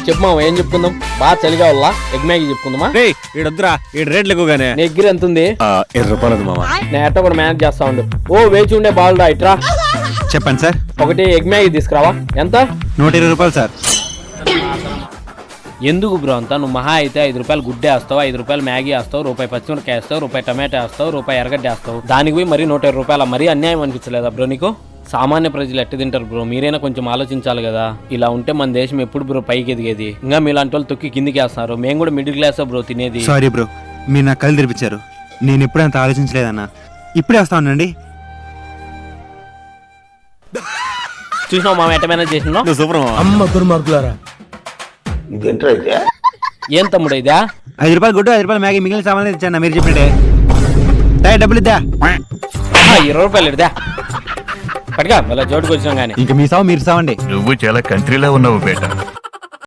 చెప్పు మామ, ఏం చెప్పుకుందాం? బాగా చలిగా వల్ల ఎగ్ మ్యాగీ చెప్పుకుందామా? ఈడొద్దురా, ఈ రేట్లు ఎక్కువగానే. నీ ఎగ్గిరి ఎంత ఉంది? 7 రూపాయలు మామ. నేను ఎట్ట కూడా మేనేజ్ చేస్తా ఉండు. ఓ వేచి ఉండే బాలుడా, ఇట్రా. చెప్పండి సార్. ఒకటి ఎగ్ మ్యాగీ తీసుకురావా. ఎంత? 120 రూపాయలు సార్. ఎందుకు బ్రో అంతా? నువ్వు మహా అయితే 5 రూపాయలు గుడ్డే వేస్తావు, 5 రూపాయలు మ్యాగీ వేస్తావు, రూపాయి పచ్చిమిరకాయ వేస్తావు, రూపాయి టమాటా వేస్తావు, రూపాయి ఎర్రగడ్డ వేస్తావు. దానికి పోయి మరి 120 రూపాయలు. మరీ అన్యాయం అనిపించలేదా బ్రో నీకు? సామాన్య ప్రజలు ఎట్టి తింటారు బ్రో? మీరైనా కొంచెం ఆలోచించాలి కదా. ఇలా ఉంటే మన దేశం ఎప్పుడు బ్రో పైకి ఎదిగేది? ఇంకా మీలాంటి వాళ్ళు తొక్కి కిందికి వేస్తున్నారు. మేము కూడా మిడిల్ క్లాస్ బ్రో తినేది. సారీ బ్రో, మీరు నాకు కళ్ళు తెరిపించారు. నేను ఎప్పుడు అంత ఆలోచించలేదన్నా. ఇప్పుడే వస్తా ఉన్నాండి. చూసినావు మామ ఎట్ట మేనేజ్ చేసినావు? సూపర్ అమ్మ దుర్మార్గులారా. ఏం తమ్ముడు ఇదా? 5 రూపాయలు గుడ్డు, 5 రూపాయలు మ్యాగీ, మిగిలిన సామాన్లు ఇచ్చాను మీరు చెప్పినట్టే. డబ్బులు ఇద్దా? 20 రూపాయలు ఇద్దా పట్టుగా మళ్ళీ జోటుకు వచ్చినాం కానీ. ఇంకా మీ సావు మీరు సావండి. నువ్వు చాలా కంట్రీలో ఉన్నావు బేట.